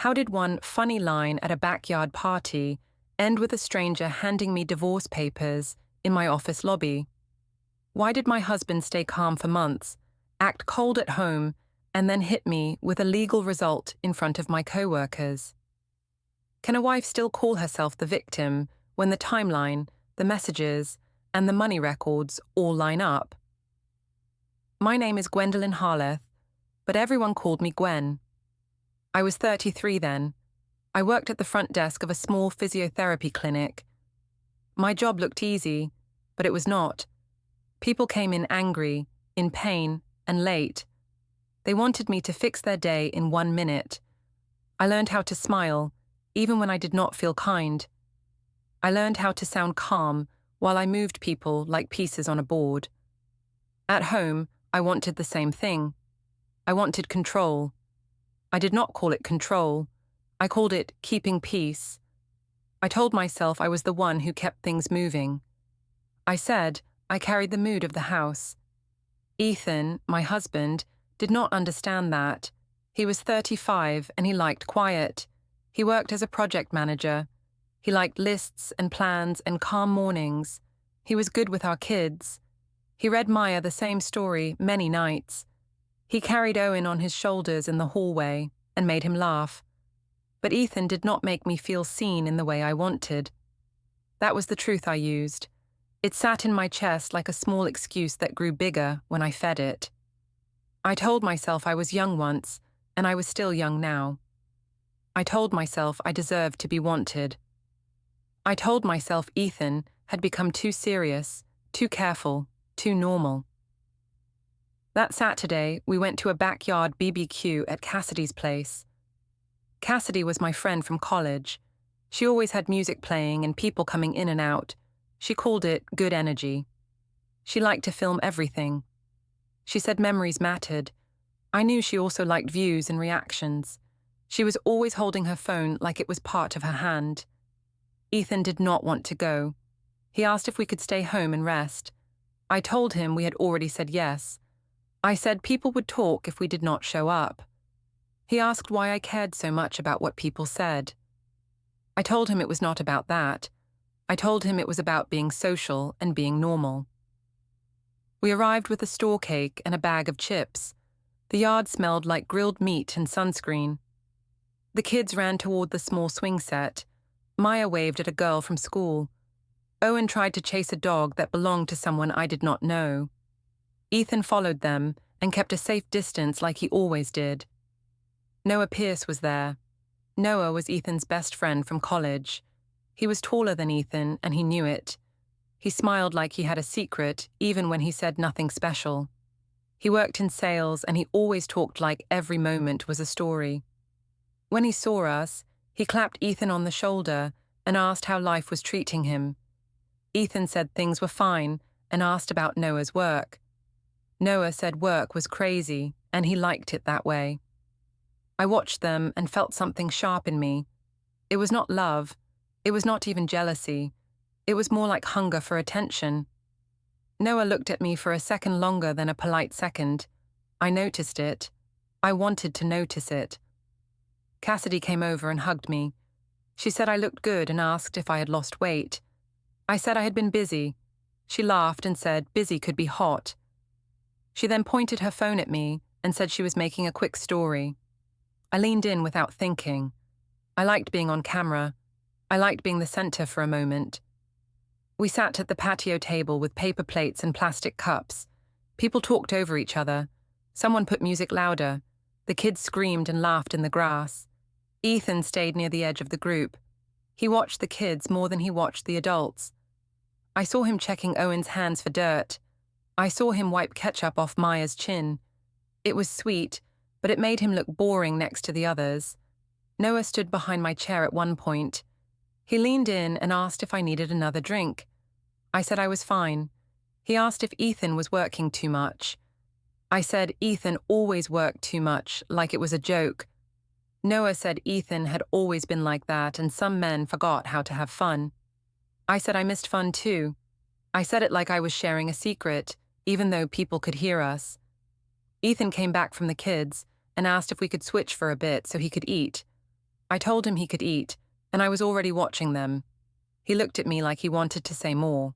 How did one funny line at a backyard party end with a stranger handing me divorce papers in my office lobby? Why did my husband stay calm for months, act cold at home, and then hit me with a legal result in front of my co-workers? Can a wife still call herself the victim when the timeline, the messages, and the money records all line up? My name is Gwendolyn Harleth, but everyone called me Gwen. I was 33 then. I worked at the front desk of a small physiotherapy clinic. My job looked easy, but it was not. People came in angry, in pain, and late. They wanted me to fix their day in 1 minute. I learned how to smile, even when I did not feel kind. I learned how to sound calm while I moved people like pieces on a board. At home, I wanted the same thing. I wanted control. I did not call it control. I called it keeping peace. I told myself I was the one who kept things moving. I said I carried the mood of the house. Ethan, my husband, did not understand that. He was 35 and he liked quiet. He worked as a project manager. He liked lists and plans and calm mornings. He was good with our kids. He read Maya the same story many nights. He carried Owen on his shoulders in the hallway and made him laugh. But Ethan did not make me feel seen in the way I wanted. That was the truth I used. It sat in my chest like a small excuse that grew bigger when I fed it. I told myself I was young once, and I was still young now. I told myself I deserved to be wanted. I told myself Ethan had become too serious, too careful, too normal. That Saturday, we went to a backyard BBQ at Cassidy's place. Cassidy was my friend from college. She always had music playing and people coming in and out. She called it good energy. She liked to film everything. She said memories mattered. I knew she also liked views and reactions. She was always holding her phone like it was part of her hand. Ethan did not want to go. He asked if we could stay home and rest. I told him we had already said yes. I said people would talk if we did not show up. He asked why I cared so much about what people said. I told him it was not about that. I told him it was about being social and being normal. We arrived with a store cake and a bag of chips. The yard smelled like grilled meat and sunscreen. The kids ran toward the small swing set. Maya waved at a girl from school. Owen tried to chase a dog that belonged to someone I did not know. Ethan followed them and kept a safe distance like he always did. Noah Pierce was there. Noah was Ethan's best friend from college. He was taller than Ethan, and he knew it. He smiled like he had a secret, even when he said nothing special. He worked in sales, and he always talked like every moment was a story. When he saw us, he clapped Ethan on the shoulder and asked how life was treating him. Ethan said things were fine and asked about Noah's work. Noah said work was crazy, and he liked it that way. I watched them and felt something sharp in me. It was not love. It was not even jealousy. It was more like hunger for attention. Noah looked at me for a second longer than a polite second. I noticed it. I wanted to notice it. Cassidy came over and hugged me. She said I looked good and asked if I had lost weight. I said I had been busy. She laughed and said busy could be hot. She then pointed her phone at me and said she was making a quick story. I leaned in without thinking. I liked being on camera. I liked being the center for a moment. We sat at the patio table with paper plates and plastic cups. People talked over each other. Someone put music louder. The kids screamed and laughed in the grass. Ethan stayed near the edge of the group. He watched the kids more than he watched the adults. I saw him checking Owen's hands for dirt. I saw him wipe ketchup off Maya's chin. It was sweet, but it made him look boring next to the others. Noah stood behind my chair at one point. He leaned in and asked if I needed another drink. I said I was fine. He asked if Ethan was working too much. I said Ethan always worked too much, like it was a joke. Noah said Ethan had always been like that and some men forgot how to have fun. I said I missed fun too. I said it like I was sharing a secret, even though people could hear us. Ethan came back from the kids and asked if we could switch for a bit so he could eat. I told him he could eat, and I was already watching them. He looked at me like he wanted to say more.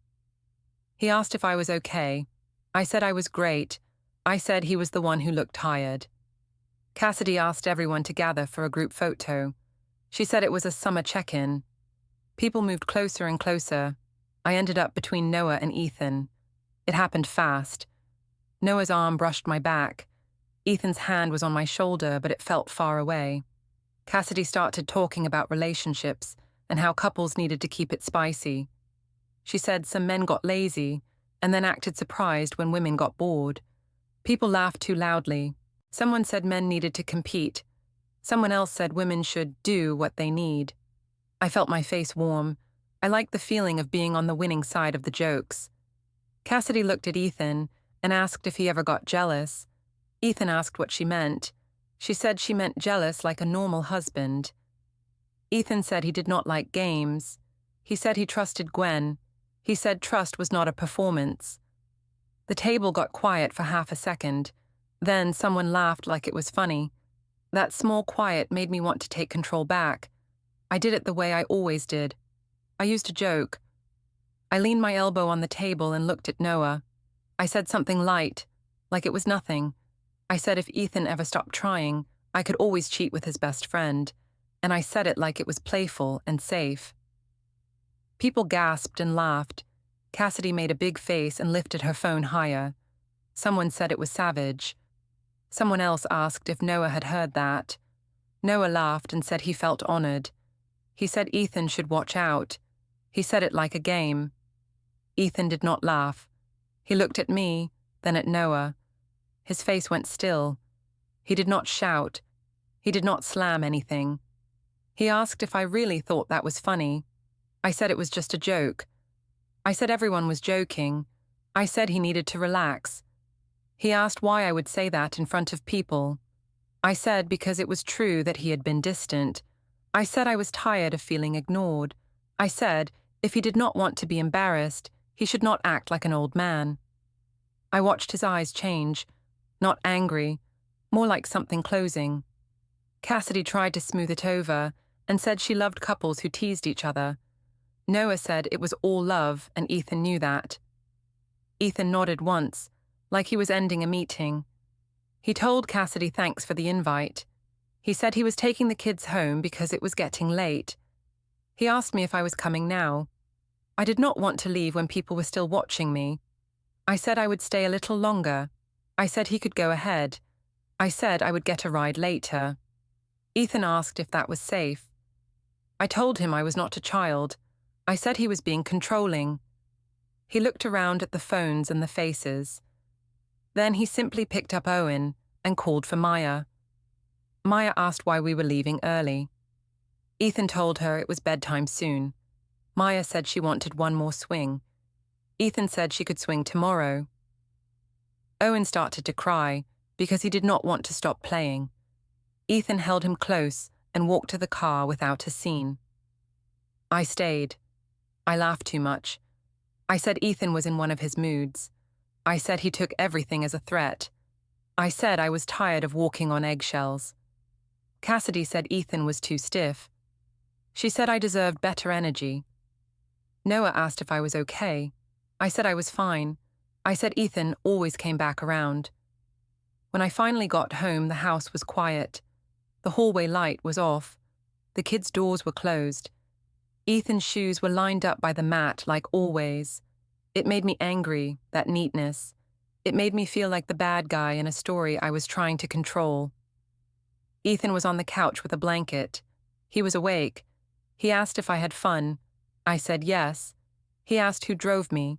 He asked if I was okay. I said I was great. I said he was the one who looked tired. Cassidy asked everyone to gather for a group photo. She said it was a summer check-in. People moved closer and closer. I ended up between Noah and Ethan. It happened fast. Noah's arm brushed my back. Ethan's hand was on my shoulder, but it felt far away. Cassidy started talking about relationships and how couples needed to keep it spicy. She said some men got lazy and then acted surprised when women got bored. People laughed too loudly. Someone said men needed to compete. Someone else said women should do what they need. I felt my face warm. I liked the feeling of being on the winning side of the jokes. Cassidy looked at Ethan and asked if he ever got jealous. Ethan asked what she meant. She said she meant jealous like a normal husband. Ethan said he did not like games. He said he trusted Gwen. He said trust was not a performance. The table got quiet for half a second. Then someone laughed like it was funny. That small quiet made me want to take control back. I did it the way I always did. I used a joke. I leaned my elbow on the table and looked at Noah. I said something light, like it was nothing. I said if Ethan ever stopped trying, I could always cheat with his best friend, and I said it like it was playful and safe. People gasped and laughed. Cassidy made a big face and lifted her phone higher. Someone said it was savage. Someone else asked if Noah had heard that. Noah laughed and said he felt honored. He said Ethan should watch out. He said it like a game. Ethan did not laugh. He looked at me, then at Noah. His face went still. He did not shout. He did not slam anything. He asked if I really thought that was funny. I said it was just a joke. I said everyone was joking. I said he needed to relax. He asked why I would say that in front of people. I said because it was true that he had been distant. I said I was tired of feeling ignored. I said if he did not want to be embarrassed, he should not act like an old man. I watched his eyes change, not angry, more like something closing. Cassidy tried to smooth it over and said she loved couples who teased each other. Noah said it was all love, and Ethan knew that. Ethan nodded once, like he was ending a meeting. He told Cassidy thanks for the invite. He said he was taking the kids home because it was getting late. He asked me if I was coming now. I did not want to leave when people were still watching me. I said I would stay a little longer. I said he could go ahead. I said I would get a ride later. Ethan asked if that was safe. I told him I was not a child. I said he was being controlling. He looked around at the phones and the faces. Then he simply picked up Owen and called for Maya. Maya asked why we were leaving early. Ethan told her it was bedtime soon. Maya said she wanted one more swing. Ethan said she could swing tomorrow. Owen started to cry because he did not want to stop playing. Ethan held him close and walked to the car without a scene. I stayed. I laughed too much. I said Ethan was in one of his moods. I said he took everything as a threat. I said I was tired of walking on eggshells. Cassidy said Ethan was too stiff. She said I deserved better energy. Noah asked if I was okay. I said I was fine. I said Ethan always came back around. When I finally got home, the house was quiet. The hallway light was off. The kids' doors were closed. Ethan's shoes were lined up by the mat like always. It made me angry, that neatness. It made me feel like the bad guy in a story I was trying to control. Ethan was on the couch with a blanket. He was awake. He asked if I had fun. I said yes. He asked who drove me.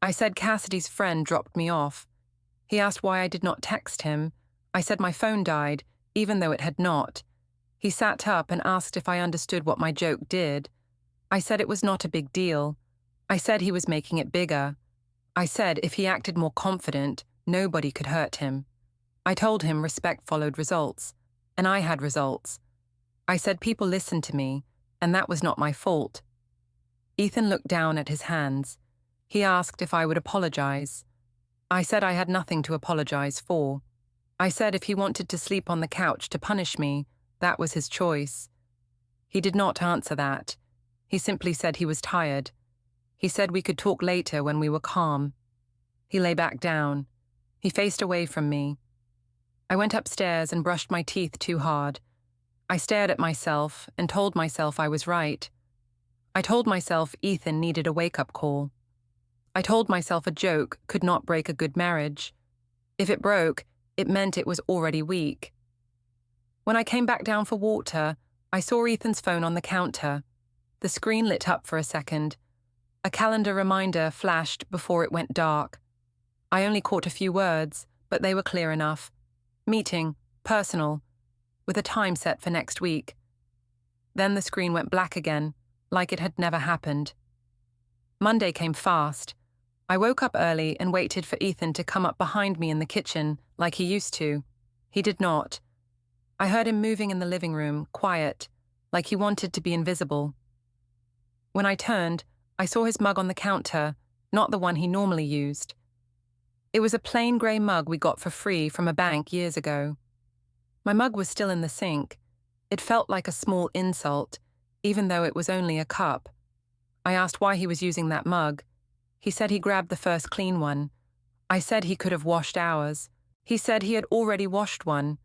I said Cassidy's friend dropped me off. He asked why I did not text him. I said my phone died, even though it had not. He sat up and asked if I understood what my joke did. I said it was not a big deal. I said he was making it bigger. I said if he acted more confident, nobody could hurt him. I told him respect followed results, and I had results. I said people listened to me, and that was not my fault. Ethan looked down at his hands. He asked if I would apologize. I said I had nothing to apologize for. I said if he wanted to sleep on the couch to punish me, that was his choice. He did not answer that. He simply said he was tired. He said we could talk later when we were calm. He lay back down. He faced away from me. I went upstairs and brushed my teeth too hard. I stared at myself and told myself I was right. I told myself Ethan needed a wake-up call. I told myself a joke could not break a good marriage. If it broke, it meant it was already weak. When I came back down for water, I saw Ethan's phone on the counter. The screen lit up for a second. A calendar reminder flashed before it went dark. I only caught a few words, but they were clear enough. Meeting, personal, with a time set for next week. Then the screen went black again, like it had never happened. Monday came fast. I woke up early and waited for Ethan to come up behind me in the kitchen, like he used to. He did not. I heard him moving in the living room, quiet, like he wanted to be invisible. When I turned, I saw his mug on the counter, not the one he normally used. It was a plain grey mug we got for free from a bank years ago. My mug was still in the sink. It felt like a small insult, even though it was only a cup. I asked why he was using that mug. He said he grabbed the first clean one. I said he could have washed ours. He said he had already washed one.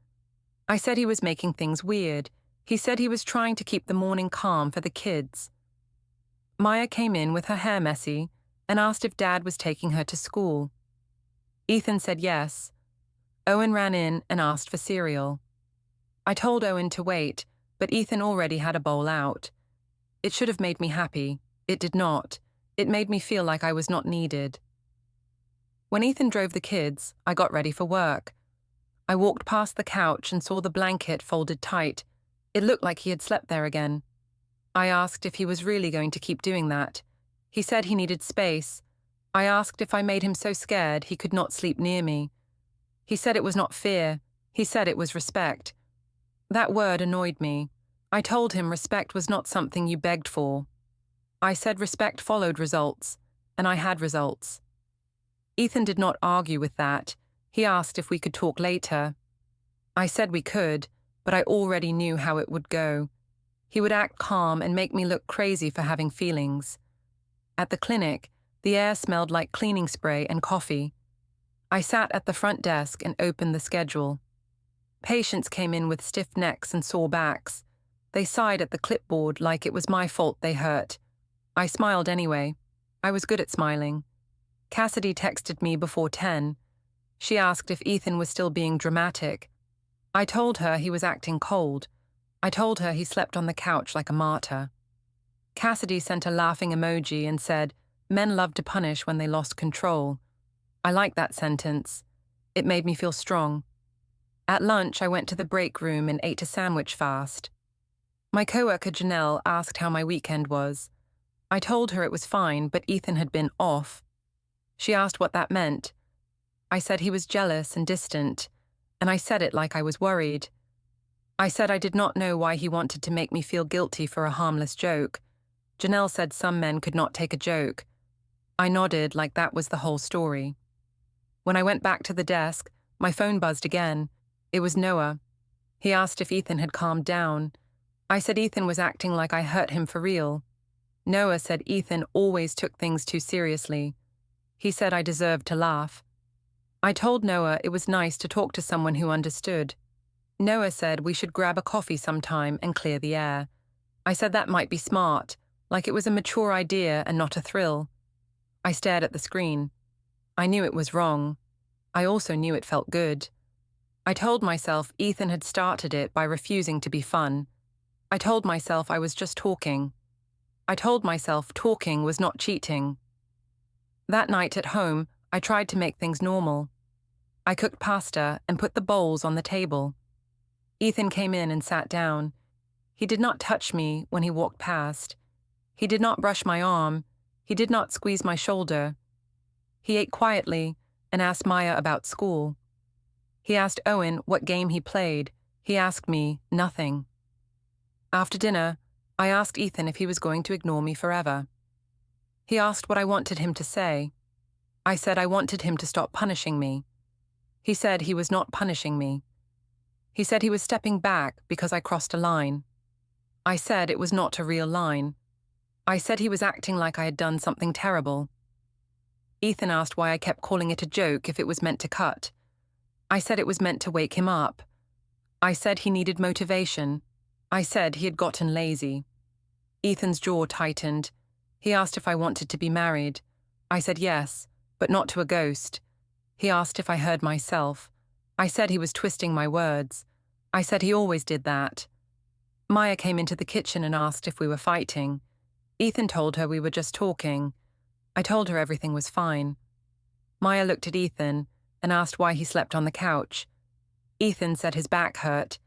I said he was making things weird. He said he was trying to keep the morning calm for the kids. Maya came in with her hair messy and asked if Dad was taking her to school. Ethan said yes. Owen ran in and asked for cereal. I told Owen to wait, but Ethan already had a bowl out. It should have made me happy. It did not. It made me feel like I was not needed. When Ethan drove the kids, I got ready for work. I walked past the couch and saw the blanket folded tight. It looked like he had slept there again. I asked if he was really going to keep doing that. He said he needed space. I asked if I made him so scared he could not sleep near me. He said it was not fear. He said it was respect. That word annoyed me. I told him respect was not something you begged for. I said respect followed results, and I had results. Ethan did not argue with that. He asked if we could talk later. I said we could, but I already knew how it would go. He would act calm and make me look crazy for having feelings. At the clinic, the air smelled like cleaning spray and coffee. I sat at the front desk and opened the schedule. Patients came in with stiff necks and sore backs. They sighed at the clipboard like it was my fault they hurt. I smiled anyway. I was good at smiling. Cassidy texted me before 10. She asked if Ethan was still being dramatic. I told her he was acting cold. I told her he slept on the couch like a martyr. Cassidy sent a laughing emoji and said, "Men love to punish when they lost control." I liked that sentence. It made me feel strong. At lunch, I went to the break room and ate a sandwich fast. My coworker Janelle asked how my weekend was. I told her it was fine, but Ethan had been off. She asked what that meant. I said he was jealous and distant, and I said it like I was worried. I said I did not know why he wanted to make me feel guilty for a harmless joke. Janelle said some men could not take a joke. I nodded like that was the whole story. When I went back to the desk, my phone buzzed again. It was Noah. He asked if Ethan had calmed down. I said Ethan was acting like I hurt him for real. Noah said Ethan always took things too seriously. He said I deserved to laugh. I told Noah it was nice to talk to someone who understood. Noah said we should grab a coffee sometime and clear the air. I said that might be smart, like it was a mature idea and not a thrill. I stared at the screen. I knew it was wrong. I also knew it felt good. I told myself Ethan had started it by refusing to be fun. I told myself I was just talking. I told myself talking was not cheating. That night at home, I tried to make things normal. I cooked pasta and put the bowls on the table. Ethan came in and sat down. He did not touch me when he walked past. He did not brush my arm. He did not squeeze my shoulder. He ate quietly and asked Maya about school. He asked Owen what game he played. He asked me nothing. After dinner, I asked Ethan if he was going to ignore me forever. He asked what I wanted him to say. I said I wanted him to stop punishing me. He said he was not punishing me. He said he was stepping back because I crossed a line. I said it was not a real line. I said he was acting like I had done something terrible. Ethan asked why I kept calling it a joke if it was meant to cut. I said it was meant to wake him up. I said he needed motivation. I said he had gotten lazy. Ethan's jaw tightened. He asked if I wanted to be married. I said yes, but not to a ghost. He asked if I heard myself. I said he was twisting my words. I said he always did that. Maya came into the kitchen and asked if we were fighting. Ethan told her we were just talking. I told her everything was fine. Maya looked at Ethan and asked why he slept on the couch. Ethan said his back hurt.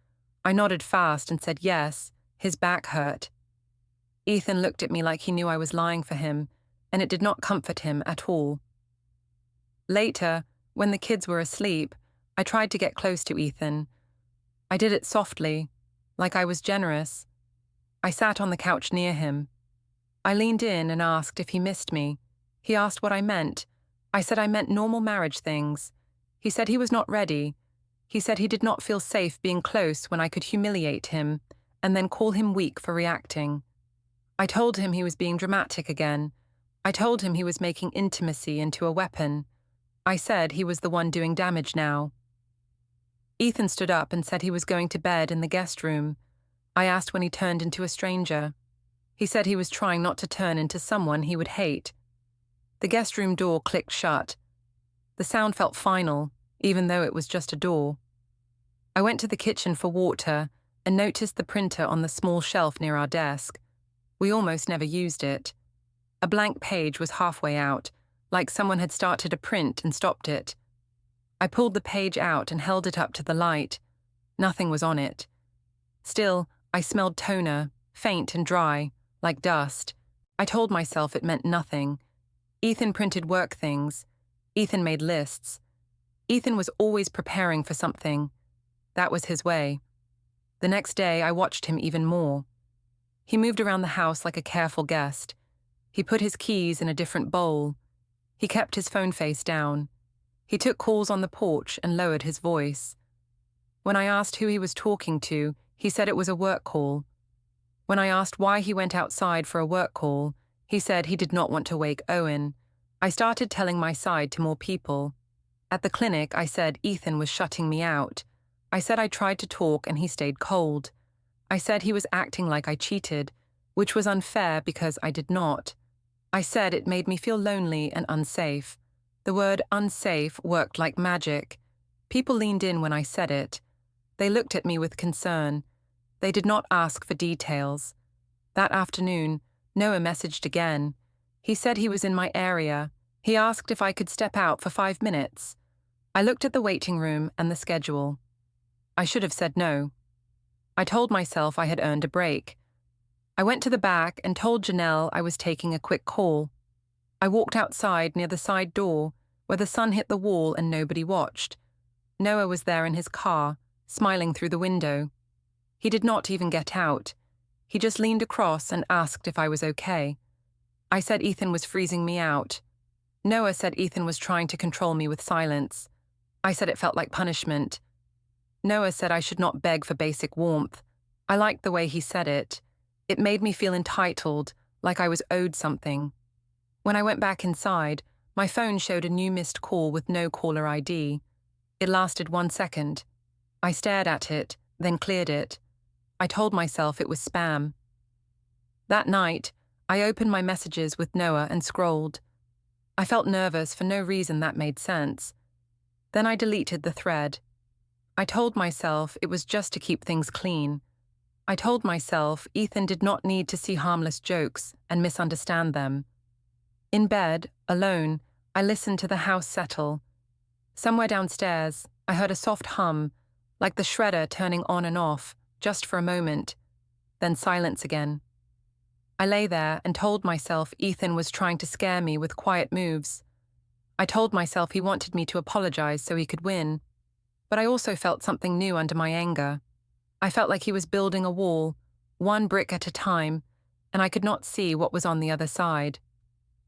I nodded fast and said yes, his back hurt. Ethan looked at me like he knew I was lying for him, and it did not comfort him at all. Later, when the kids were asleep, I tried to get close to Ethan. I did it softly, like I was generous. I sat on the couch near him. I leaned in and asked if he missed me. He asked what I meant. I said I meant normal marriage things. He said he was not ready. He said he did not feel safe being close when I could humiliate him and then call him weak for reacting. I told him he was being dramatic again. I told him he was making intimacy into a weapon. I said he was the one doing damage now. Ethan stood up and said he was going to bed in the guest room. I asked when he turned into a stranger. He said he was trying not to turn into someone he would hate. The guest room door clicked shut. The sound felt final, even though it was just a door. I went to the kitchen for water and noticed the printer on the small shelf near our desk. We almost never used it. A blank page was halfway out, like someone had started a print and stopped it. I pulled the page out and held it up to the light. Nothing was on it. Still, I smelled toner, faint and dry, like dust. I told myself it meant nothing. Ethan printed work things. Ethan made lists. Ethan was always preparing for something. That was his way. The next day, I watched him even more. He moved around the house like a careful guest. He put his keys in a different bowl. He kept his phone face down. He took calls on the porch and lowered his voice. When I asked who he was talking to, he said it was a work call. When I asked why he went outside for a work call, he said he did not want to wake Owen. I started telling my side to more people. At the clinic, I said Ethan was shutting me out. I said I tried to talk and he stayed cold. I said he was acting like I cheated, which was unfair because I did not. I said it made me feel lonely and unsafe. The word unsafe worked like magic. People leaned in when I said it. They looked at me with concern. They did not ask for details. That afternoon, Noah messaged again. He said he was in my area. He asked if I could step out for 5 minutes. I looked at the waiting room and the schedule. I should have said no. I told myself I had earned a break. I went to the back and told Janelle I was taking a quick call. I walked outside near the side door, where the sun hit the wall and nobody watched. Noah was there in his car, smiling through the window. He did not even get out. He just leaned across and asked if I was okay. I said Ethan was freezing me out. Noah said Ethan was trying to control me with silence. I said it felt like punishment. Noah said I should not beg for basic warmth. I liked the way he said it. It made me feel entitled, like I was owed something. When I went back inside, my phone showed a new missed call with no caller ID. It lasted 1 second. I stared at it, then cleared it. I told myself it was spam. That night, I opened my messages with Noah and scrolled. I felt nervous for no reason that made sense. Then I deleted the thread. I told myself it was just to keep things clean. I told myself Ethan did not need to see harmless jokes and misunderstand them. In bed, alone, I listened to the house settle. Somewhere downstairs, I heard a soft hum, like the shredder turning on and off, just for a moment, then silence again. I lay there and told myself Ethan was trying to scare me with quiet moves. I told myself he wanted me to apologize so he could win. But I also felt something new under my anger. I felt like he was building a wall, one brick at a time, and I could not see what was on the other side.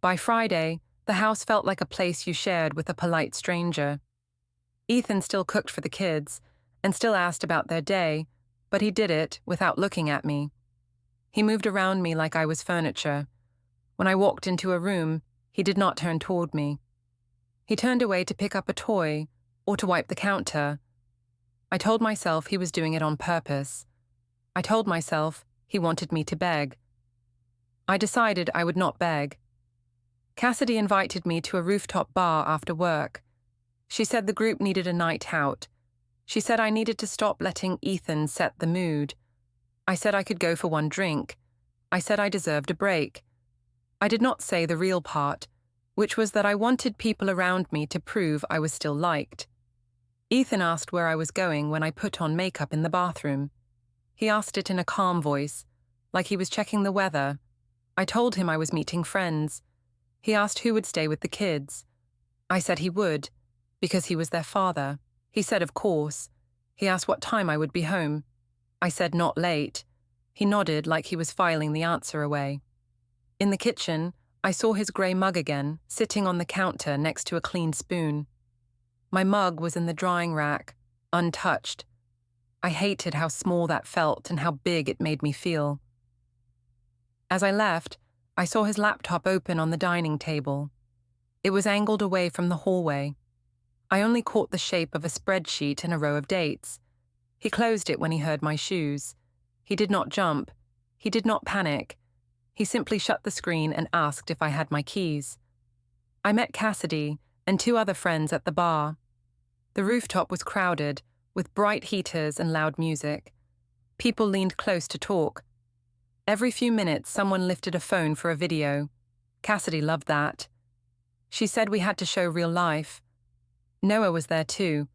By Friday, the house felt like a place you shared with a polite stranger. Ethan still cooked for the kids, and still asked about their day, but he did it without looking at me. He moved around me like I was furniture. When I walked into a room, he did not turn toward me. He turned away to pick up a toy or to wipe the counter. I told myself he was doing it on purpose. I told myself he wanted me to beg. I decided I would not beg. Cassidy invited me to a rooftop bar after work. She said the group needed a night out. She said I needed to stop letting Ethan set the mood. I said I could go for one drink. I said I deserved a break. I did not say the real part, which was that I wanted people around me to prove I was still liked. Ethan asked where I was going when I put on makeup in the bathroom. He asked it in a calm voice, like he was checking the weather. I told him I was meeting friends. He asked who would stay with the kids. I said he would, because he was their father. He said of course. He asked what time I would be home. I said not late. He nodded like he was filing the answer away. In the kitchen, I saw his grey mug again, sitting on the counter next to a clean spoon. My mug was in the drying rack, untouched. I hated how small that felt and how big it made me feel. As I left, I saw his laptop open on the dining table. It was angled away from the hallway. I only caught the shape of a spreadsheet and a row of dates. He closed it when he heard my shoes. He did not jump. He did not panic. He simply shut the screen and asked if I had my keys. I met Cassidy and 2 other friends at the bar. The rooftop was crowded, with bright heaters and loud music. People leaned close to talk. Every few minutes, someone lifted a phone for a video. Cassidy loved that. She said we had to show real life. Noah was there too.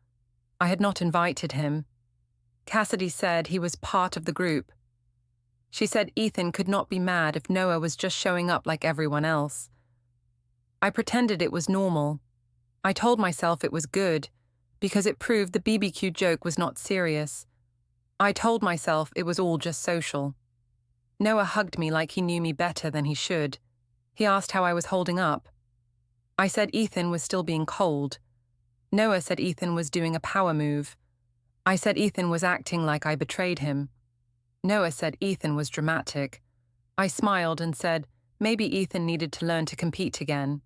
I had not invited him. Cassidy said he was part of the group. She said Ethan could not be mad if Noah was just showing up like everyone else. I pretended it was normal. I told myself it was good, because it proved the BBQ joke was not serious. I told myself it was all just social. Noah hugged me like he knew me better than he should. He asked how I was holding up. I said Ethan was still being cold. Noah said Ethan was doing a power move. I said Ethan was acting like I betrayed him. Noah said Ethan was dramatic. I smiled and said maybe Ethan needed to learn to compete again.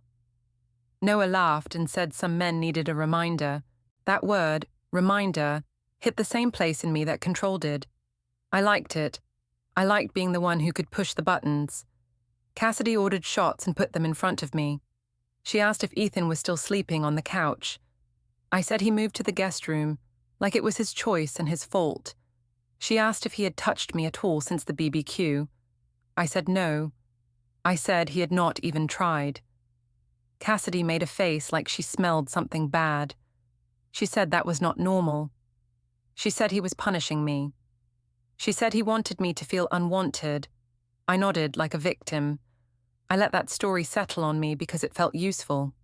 Noah laughed and said some men needed a reminder. That word, reminder, hit the same place in me that control did. I liked it. I liked being the one who could push the buttons. Cassidy ordered shots and put them in front of me. She asked if Ethan was still sleeping on the couch. I said he moved to the guest room, like it was his choice and his fault. She asked if he had touched me at all since the BBQ. I said no. I said he had not even tried. Cassidy made a face like she smelled something bad. She said that was not normal. She said he was punishing me. She said he wanted me to feel unwanted. I nodded like a victim. I let that story settle on me because it felt useful.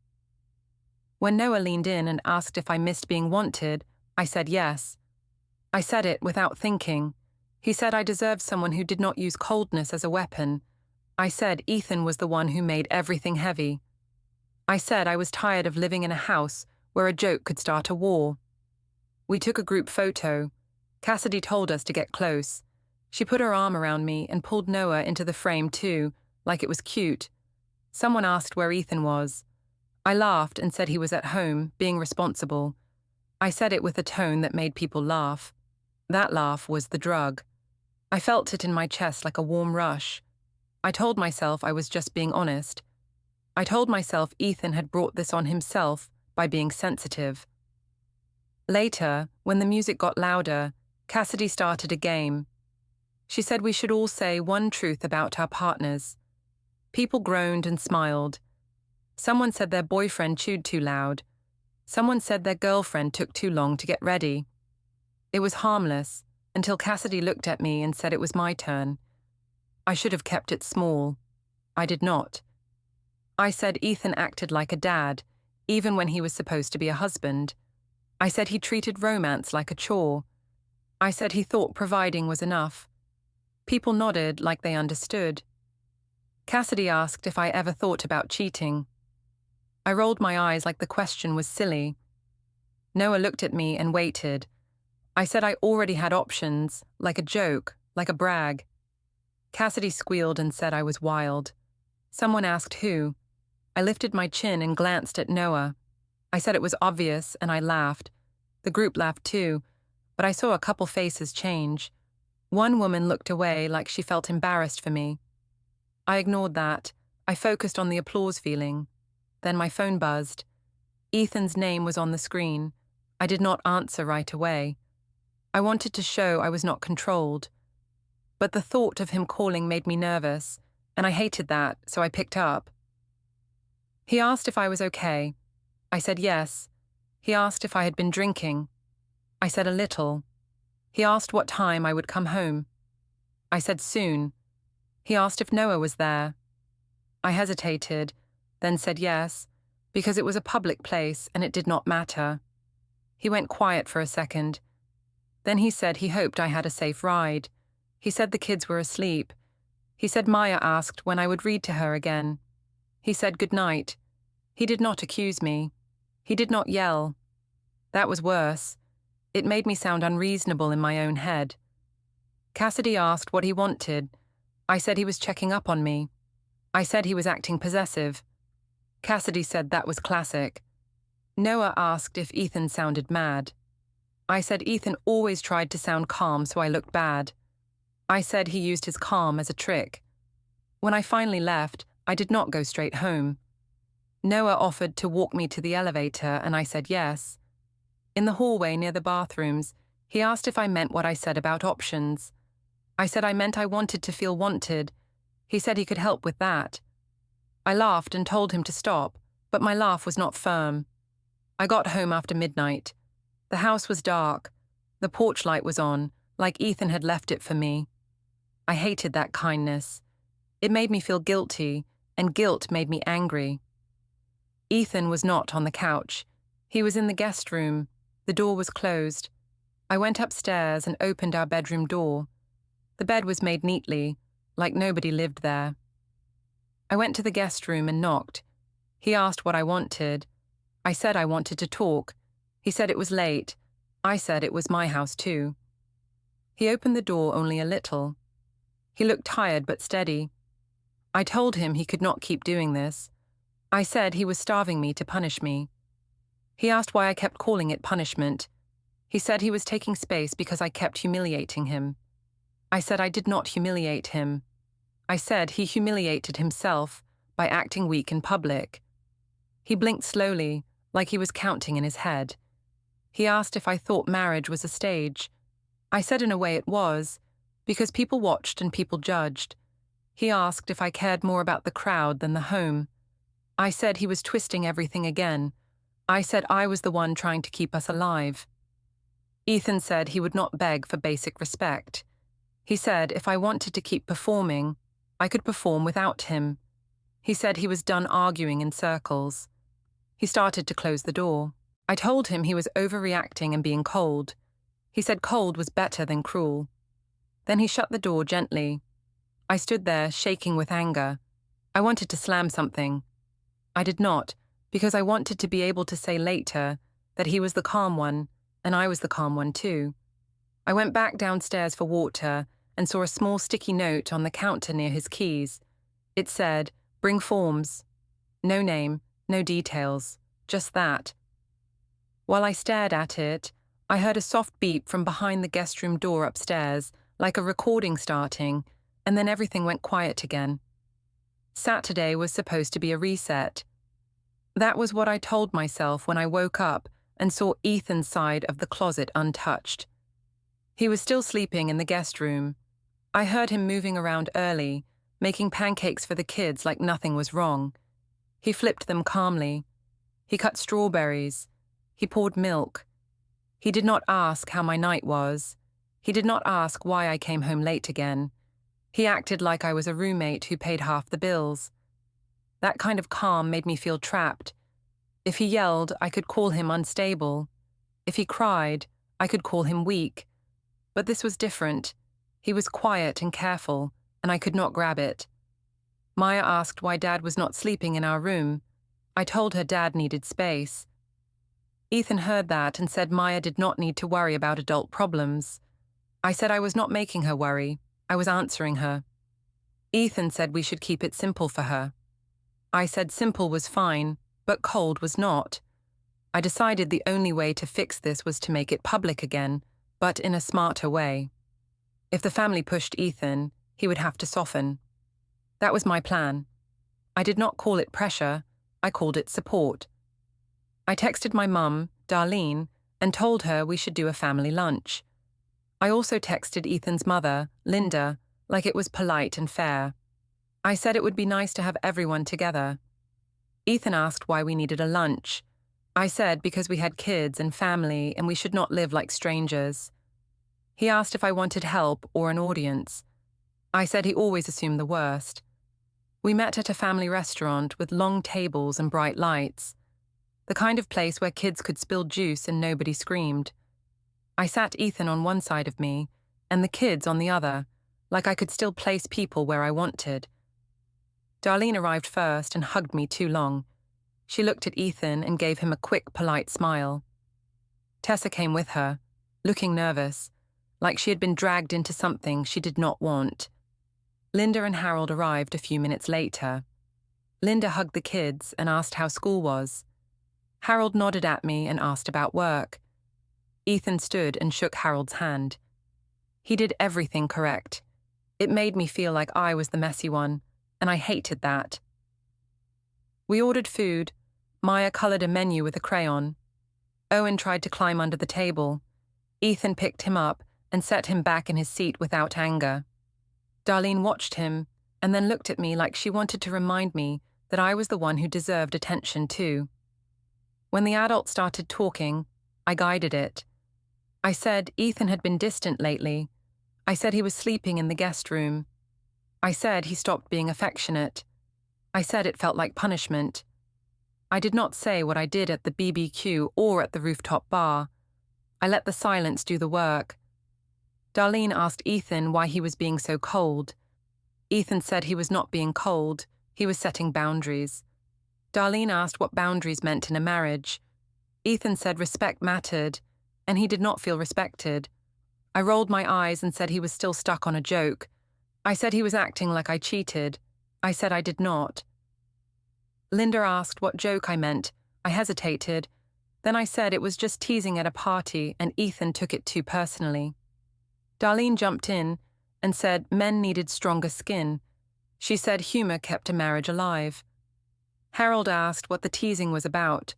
When Noah leaned in and asked if I missed being wanted, I said yes. I said it without thinking. He said I deserved someone who did not use coldness as a weapon. I said Ethan was the one who made everything heavy. I said I was tired of living in a house where a joke could start a war. We took a group photo. Cassidy told us to get close. She put her arm around me and pulled Noah into the frame too, like it was cute. Someone asked where Ethan was. I laughed and said he was at home, being responsible. I said it with a tone that made people laugh. That laugh was the drug. I felt it in my chest like a warm rush. I told myself I was just being honest. I told myself Ethan had brought this on himself by being sensitive. Later, when the music got louder, Cassidy started a game. She said we should all say one truth about our partners. People groaned and smiled. Someone said their boyfriend chewed too loud. Someone said their girlfriend took too long to get ready. It was harmless, until Cassidy looked at me and said it was my turn. I should have kept it small. I did not. I said Ethan acted like a dad, even when he was supposed to be a husband. I said he treated romance like a chore. I said he thought providing was enough. People nodded like they understood. Cassidy asked if I ever thought about cheating. I rolled my eyes like the question was silly. Noah looked at me and waited. I said I already had options, like a joke, like a brag. Cassidy squealed and said I was wild. Someone asked who. I lifted my chin and glanced at Noah. I said it was obvious, and I laughed. The group laughed too, but I saw a couple faces change. One woman looked away like she felt embarrassed for me. I ignored that. I focused on the applause feeling. Then my phone buzzed. Ethan's name was on the screen. I did not answer right away. I wanted to show I was not controlled. But the thought of him calling made me nervous, and I hated that, so I picked up. He asked if I was okay. I said yes. He asked if I had been drinking. I said a little. He asked what time I would come home. I said soon. He asked if Noah was there. I hesitated, then said yes, because it was a public place and it did not matter. He went quiet for a second. Then he said he hoped I had a safe ride. He said the kids were asleep. He said Maya asked when I would read to her again. He said good night. He did not accuse me. He did not yell. That was worse. It made me sound unreasonable in my own head. Cassidy asked what he wanted. I said he was checking up on me. I said he was acting possessive. Cassidy said that was classic. Noah asked if Ethan sounded mad. I said Ethan always tried to sound calm, so I looked bad. I said he used his calm as a trick. When I finally left, I did not go straight home. Noah offered to walk me to the elevator, and I said yes. In the hallway near the bathrooms, he asked if I meant what I said about options. I said I meant I wanted to feel wanted. He said he could help with that. I laughed and told him to stop, but my laugh was not firm. I got home after midnight. The house was dark. The porch light was on, like Ethan had left it for me. I hated that kindness. It made me feel guilty, and guilt made me angry. Ethan was not on the couch. He was in the guest room. The door was closed. I went upstairs and opened our bedroom door. The bed was made neatly, like nobody lived there. I went to the guest room and knocked. He asked what I wanted. I said I wanted to talk. He said it was late. I said it was my house too. He opened the door only a little. He looked tired but steady. I told him he could not keep doing this. I said he was starving me to punish me. He asked why I kept calling it punishment. He said he was taking space because I kept humiliating him. I said I did not humiliate him. I said he humiliated himself by acting weak in public. He blinked slowly, like he was counting in his head. He asked if I thought marriage was a stage. I said in a way it was, because people watched and people judged. He asked if I cared more about the crowd than the home. I said he was twisting everything again. I said I was the one trying to keep us alive. Ethan said he would not beg for basic respect. He said if I wanted to keep performing, I could perform without him. He said he was done arguing in circles. He started to close the door. I told him he was overreacting and being cold. He said cold was better than cruel. Then he shut the door gently. I stood there, shaking with anger. I wanted to slam something. I did not, because I wanted to be able to say later that he was the calm one, and I was the calm one too. I went back downstairs for water and saw a small sticky note on the counter near his keys. It said, "Bring forms." No name, no details, just that. While I stared at it, I heard a soft beep from behind the guest room door upstairs, like a recording starting, and then everything went quiet again. Saturday was supposed to be a reset. That was what I told myself when I woke up and saw Ethan's side of the closet untouched. He was still sleeping in the guest room. I heard him moving around early, making pancakes for the kids like nothing was wrong. He flipped them calmly. He cut strawberries. He poured milk. He did not ask how my night was. He did not ask why I came home late again. He acted like I was a roommate who paid half the bills. That kind of calm made me feel trapped. If he yelled, I could call him unstable. If he cried, I could call him weak. But this was different. He was quiet and careful, and I could not grab it. Maya asked why Dad was not sleeping in our room. I told her Dad needed space. Ethan heard that and said Maya did not need to worry about adult problems. I said I was not making her worry. I was answering her. Ethan said we should keep it simple for her. I said simple was fine, but cold was not. I decided the only way to fix this was to make it public again, but in a smarter way. If the family pushed Ethan, he would have to soften. That was my plan. I did not call it pressure, I called it support. I texted my mum, Darlene, and told her we should do a family lunch. I also texted Ethan's mother, Linda, like it was polite and fair. I said it would be nice to have everyone together. Ethan asked why we needed a lunch. I said because we had kids and family and we should not live like strangers. He asked if I wanted help or an audience. I said he always assumed the worst. We met at a family restaurant with long tables and bright lights. The kind of place where kids could spill juice and nobody screamed. I sat Ethan on one side of me and the kids on the other, like I could still place people where I wanted. Darlene arrived first and hugged me too long. She looked at Ethan and gave him a quick, polite smile. Tessa came with her, looking nervous, like she had been dragged into something she did not want. Linda and Harold arrived a few minutes later. Linda hugged the kids and asked how school was. Harold nodded at me and asked about work. Ethan stood and shook Harold's hand. He did everything correct. It made me feel like I was the messy one, and I hated that. We ordered food. Maya colored a menu with a crayon. Owen tried to climb under the table. Ethan picked him up and set him back in his seat without anger. Darlene watched him and then looked at me like she wanted to remind me that I was the one who deserved attention too. When the adult started talking, I guided it. I said Ethan had been distant lately. I said he was sleeping in the guest room. I said he stopped being affectionate. I said it felt like punishment. I did not say what I did at the BBQ or at the rooftop bar. I let the silence do the work. Darlene asked Ethan why he was being so cold. Ethan said he was not being cold, he was setting boundaries. Darlene asked what boundaries meant in a marriage. Ethan said respect mattered, and he did not feel respected. I rolled my eyes and said he was still stuck on a joke. I said he was acting like I cheated. I said I did not. Linda asked what joke I meant. I hesitated. Then I said it was just teasing at a party and Ethan took it too personally. Darlene jumped in and said men needed stronger skin. She said humor kept a marriage alive. Harold asked what the teasing was about.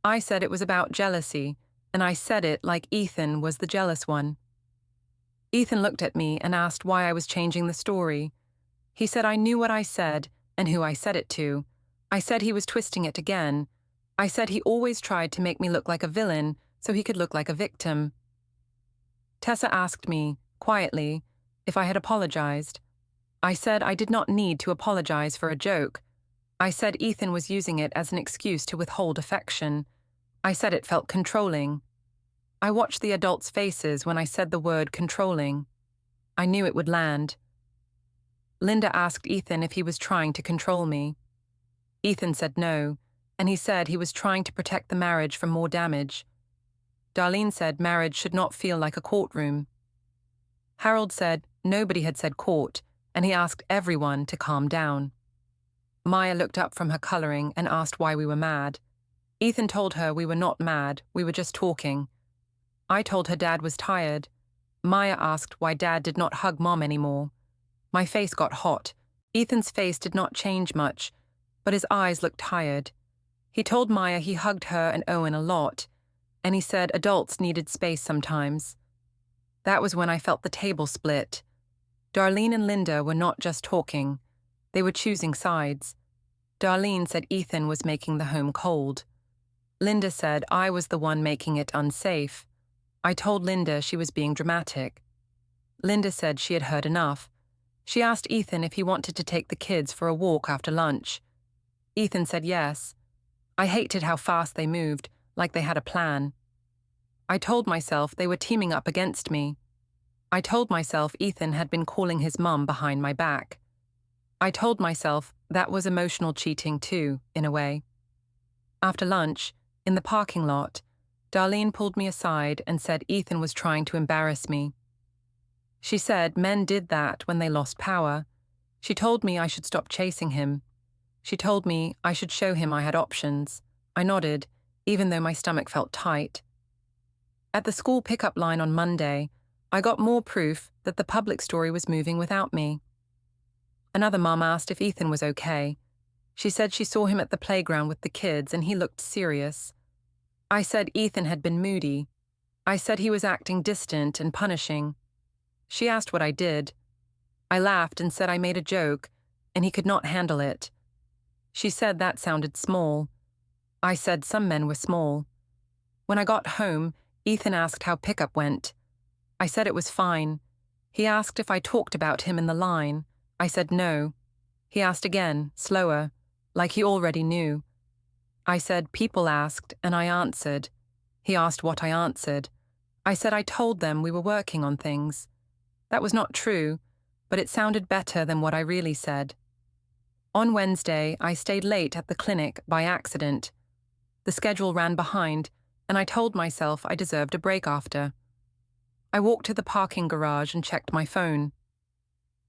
I said it was about jealousy, and I said it like Ethan was the jealous one. Ethan looked at me and asked why I was changing the story. He said I knew what I said and who I said it to. I said he was twisting it again. I said he always tried to make me look like a villain so he could look like a victim. Tessa asked me, quietly, if I had apologized. I said I did not need to apologize for a joke. I said Ethan was using it as an excuse to withhold affection. I said it felt controlling. I watched the adults' faces when I said the word controlling. I knew it would land. Linda asked Ethan if he was trying to control me. Ethan said no, and he said he was trying to protect the marriage from more damage. Darlene said marriage should not feel like a courtroom. Harold said nobody had said court, and he asked everyone to calm down. Maya looked up from her coloring and asked why we were mad. Ethan told her we were not mad, we were just talking. I told her Dad was tired. Maya asked why Dad did not hug Mom anymore. My face got hot. Ethan's face did not change much, but his eyes looked tired. He told Maya he hugged her and Owen a lot, and he said adults needed space sometimes. That was when I felt the table split. Darlene and Linda were not just talking. They were choosing sides. Darlene said Ethan was making the home cold. Linda said I was the one making it unsafe. I told Linda she was being dramatic. Linda said she had heard enough. She asked Ethan if he wanted to take the kids for a walk after lunch. Ethan said yes. I hated how fast they moved, like they had a plan. I told myself they were teaming up against me. I told myself Ethan had been calling his mum behind my back. I told myself that was emotional cheating too, in a way. After lunch, in the parking lot, Darlene pulled me aside and said Ethan was trying to embarrass me. She said men did that when they lost power. She told me I should stop chasing him. She told me I should show him I had options. I nodded, even though my stomach felt tight. At the school pickup line on Monday, I got more proof that the public story was moving without me. Another mum asked if Ethan was okay. She said she saw him at the playground with the kids and he looked serious. I said Ethan had been moody. I said he was acting distant and punishing. She asked what I did. I laughed and said I made a joke, and he could not handle it. She said that sounded small. I said some men were small. When I got home, Ethan asked how pickup went. I said it was fine. He asked if I talked about him in the line. I said no. He asked again, slower, like he already knew. I said people asked, and I answered. He asked what I answered. I said I told them we were working on things. That was not true, but it sounded better than what I really said. On Wednesday, I stayed late at the clinic by accident. The schedule ran behind, and I told myself I deserved a break after. I walked to the parking garage and checked my phone.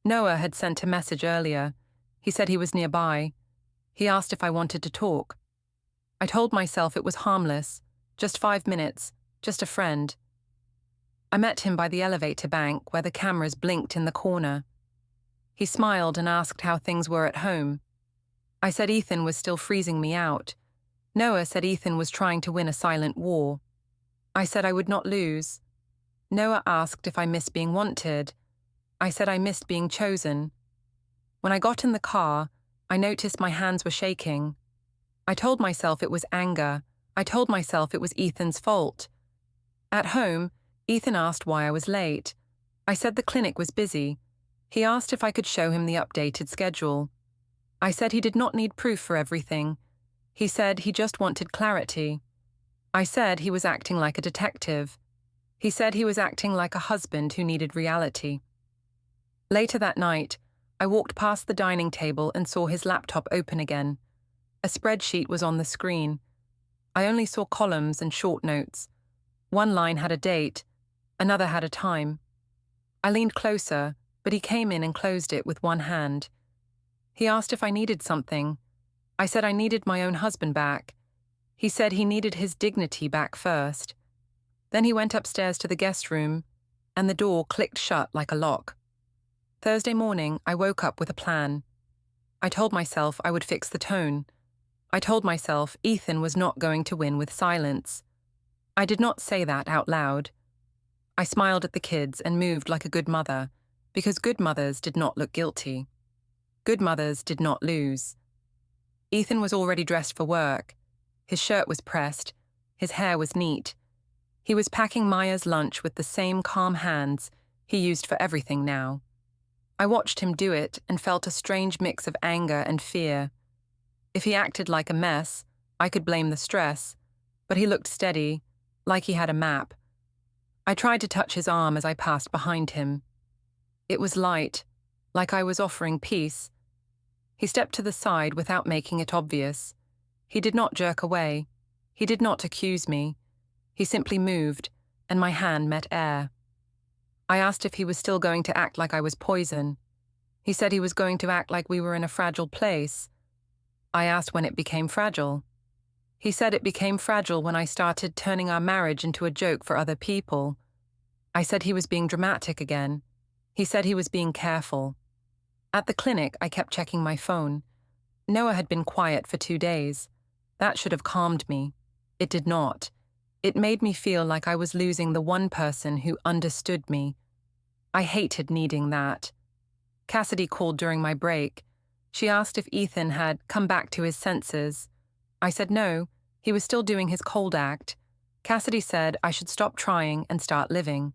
Noah had sent a message earlier. He said he was nearby. He asked if I wanted to talk. I told myself it was harmless, just 5 minutes, just a friend. I met him by the elevator bank where the cameras blinked in the corner. He smiled and asked how things were at home. I said Ethan was still freezing me out. Noah said Ethan was trying to win a silent war. I said I would not lose. Noah asked if I missed being wanted. I said I missed being chosen. When I got in the car, I noticed my hands were shaking. I told myself it was anger. I told myself it was Ethan's fault. At home, Ethan asked why I was late. I said the clinic was busy. He asked if I could show him the updated schedule. I said he did not need proof for everything. He said he just wanted clarity. I said he was acting like a detective. He said he was acting like a husband who needed reality. Later that night, I walked past the dining table and saw his laptop open again. A spreadsheet was on the screen. I only saw columns and short notes. One line had a date, another had a time. I leaned closer, but he came in and closed it with one hand. He asked if I needed something. I said I needed my own husband back. He said he needed his dignity back first. Then he went upstairs to the guest room, and the door clicked shut like a lock. Thursday morning, I woke up with a plan. I told myself I would fix the tone. I told myself Ethan was not going to win with silence. I did not say that out loud. I smiled at the kids and moved like a good mother, because good mothers did not look guilty. Good mothers did not lose. Ethan was already dressed for work. His shirt was pressed. His hair was neat. He was packing Maya's lunch with the same calm hands he used for everything now. I watched him do it and felt a strange mix of anger and fear. If he acted like a mess, I could blame the stress, but he looked steady, like he had a map. I tried to touch his arm as I passed behind him. It was light, like I was offering peace. He stepped to the side without making it obvious. He did not jerk away. He did not accuse me. He simply moved, and my hand met air. I asked if he was still going to act like I was poison. He said he was going to act like we were in a fragile place. I asked when it became fragile. He said it became fragile when I started turning our marriage into a joke for other people. I said he was being dramatic again. He said he was being careful. At the clinic, I kept checking my phone. Noah had been quiet for 2 days. That should have calmed me. It did not. It made me feel like I was losing the one person who understood me. I hated needing that. Cassidy called during my break. She asked if Ethan had come back to his senses. I said no, he was still doing his cold act. Cassidy said I should stop trying and start living.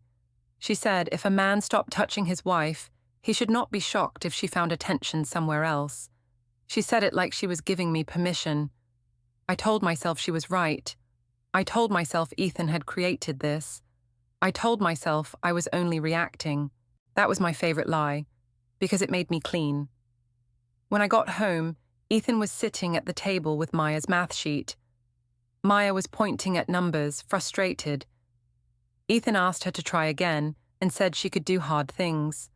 She said if a man stopped touching his wife, he should not be shocked if she found attention somewhere else. She said it like she was giving me permission. I told myself she was right. I told myself Ethan had created this. I told myself I was only reacting. That was my favorite lie, because it made me clean. When I got home, Ethan was sitting at the table with Maya's math sheet. Maya was pointing at numbers, frustrated. Ethan asked her to try again and said she could do hard things.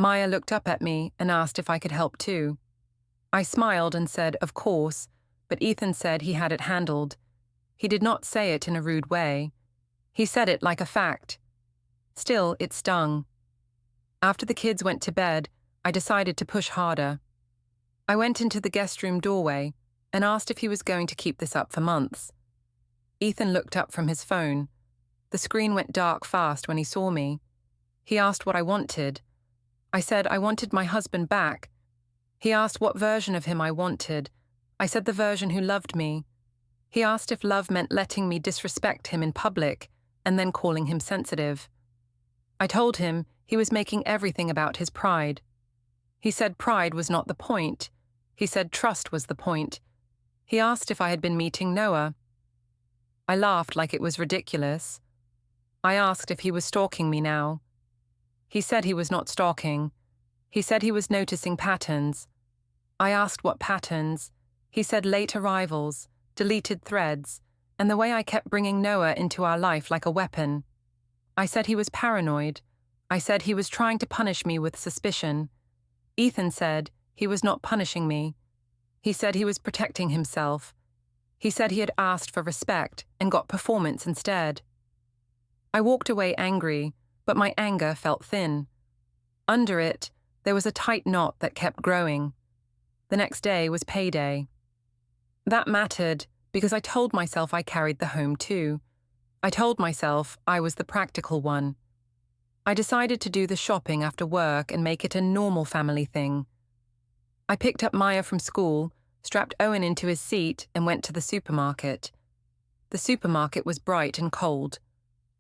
Maya looked up at me and asked if I could help too. I smiled and said, of course, but Ethan said he had it handled. He did not say it in a rude way. He said it like a fact. Still, it stung. After the kids went to bed, I decided to push harder. I went into the guest room doorway and asked if he was going to keep this up for months. Ethan looked up from his phone. The screen went dark fast when he saw me. He asked what I wanted. I said I wanted my husband back. He asked what version of him I wanted. I said the version who loved me. He asked if love meant letting me disrespect him in public and then calling him sensitive. I told him he was making everything about his pride. He said pride was not the point. He said trust was the point. He asked if I had been meeting Noah. I laughed like it was ridiculous. I asked if he was stalking me now. He said he was not stalking. He said he was noticing patterns. I asked what patterns. He said late arrivals, deleted threads, and the way I kept bringing Noah into our life like a weapon. I said he was paranoid. I said he was trying to punish me with suspicion. Ethan said he was not punishing me. He said he was protecting himself. He said he had asked for respect and got performance instead. I walked away angry, but my anger felt thin. Under it, there was a tight knot that kept growing. The next day was payday. That mattered because I told myself I carried the home too. I told myself I was the practical one. I decided to do the shopping after work and make it a normal family thing. I picked up Maya from school, strapped Owen into his seat, and went to the supermarket. The supermarket was bright and cold.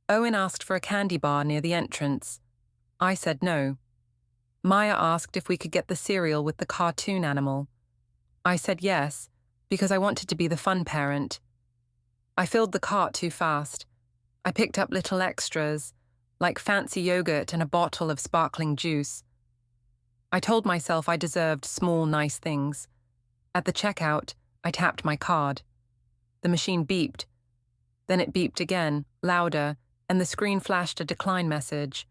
Owen asked for a candy bar near the entrance. I said no. Maya asked if we could get the cereal with the cartoon animal. I said yes, because I wanted to be the fun parent. I filled the cart too fast. I picked up little extras, like fancy yogurt and a bottle of sparkling juice. I told myself I deserved small, nice things. At the checkout, I tapped my card. The machine beeped. Then it beeped again, louder, and the screen flashed a decline message.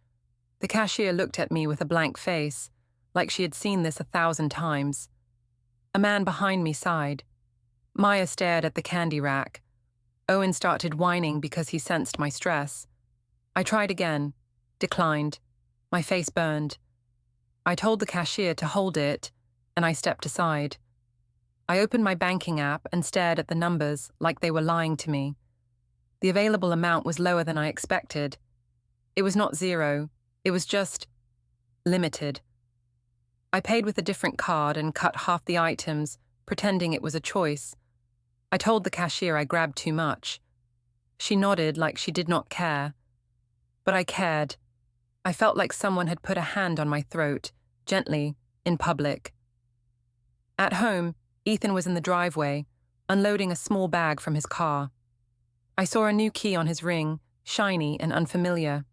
The cashier looked at me with a blank face, like she had seen this 1,000 times. A man behind me sighed. Maya stared at the candy rack. Owen started whining because he sensed my stress. I tried again. Declined. My face burned. I told the cashier to hold it, and I stepped aside. I opened my banking app and stared at the numbers like they were lying to me. The available amount was lower than I expected. It was not zero. It was just limited. I paid with a different card and cut half the items, pretending it was a choice. I told the cashier I grabbed too much. She nodded like she did not care. But I cared. I felt like someone had put a hand on my throat, gently, in public. At home, Ethan was in the driveway, unloading a small bag from his car. I saw a new key on his ring, shiny and unfamiliar.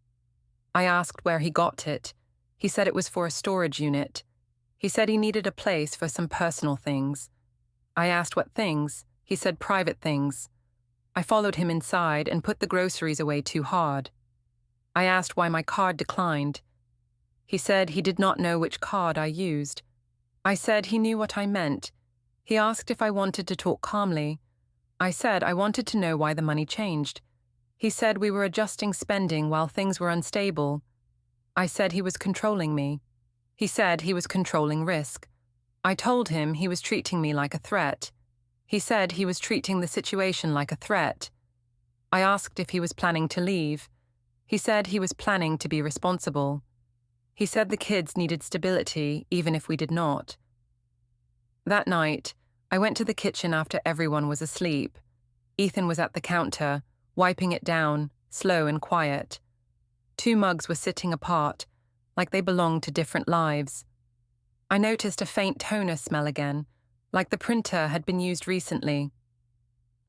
I asked where he got it. He said it was for a storage unit. He said he needed a place for some personal things. I asked what things. He said private things. I followed him inside and put the groceries away too hard. I asked why my card declined. He said he did not know which card I used. I said he knew what I meant. He asked if I wanted to talk calmly. I said I wanted to know why the money changed. He said we were adjusting spending while things were unstable. I said he was controlling me. He said he was controlling risk. I told him he was treating me like a threat. He said he was treating the situation like a threat. I asked if he was planning to leave. He said he was planning to be responsible. He said the kids needed stability even if we did not. That night, I went to the kitchen after everyone was asleep. Ethan was at the counter, wiping it down, slow and quiet. 2 mugs were sitting apart, like they belonged to different lives. I noticed a faint toner smell again, like the printer had been used recently.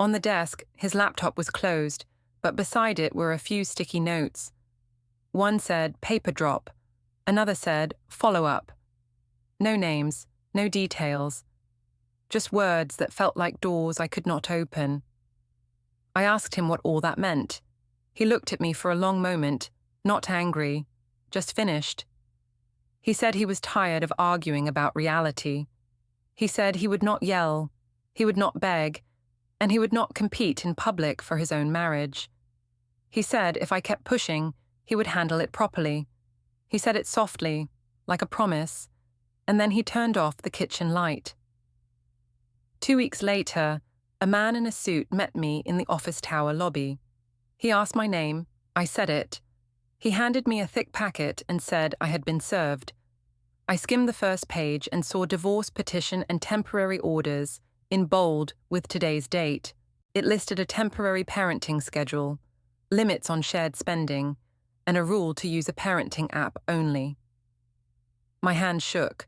On the desk, his laptop was closed, but beside it were a few sticky notes. One said, paper drop. Another said, follow up. No names, no details. Just words that felt like doors I could not open. I asked him what all that meant. He looked at me for a long moment, not angry, just finished. He said he was tired of arguing about reality. He said he would not yell, he would not beg, and he would not compete in public for his own marriage. He said if I kept pushing, he would handle it properly. He said it softly, like a promise, and then he turned off the kitchen light. 2 weeks later, a man in a suit met me in the office tower lobby. He asked my name, I said it. He handed me a thick packet and said I had been served. I skimmed the first page and saw divorce petition and temporary orders, in bold with today's date. It listed a temporary parenting schedule, limits on shared spending, and a rule to use a parenting app only. My hand shook.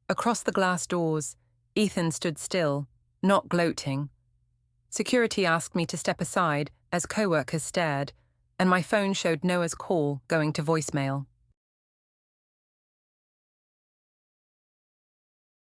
Across the glass doors, Ethan stood still, not gloating. Security asked me to step aside as co-workers stared, and my phone showed Noah's call going to voicemail.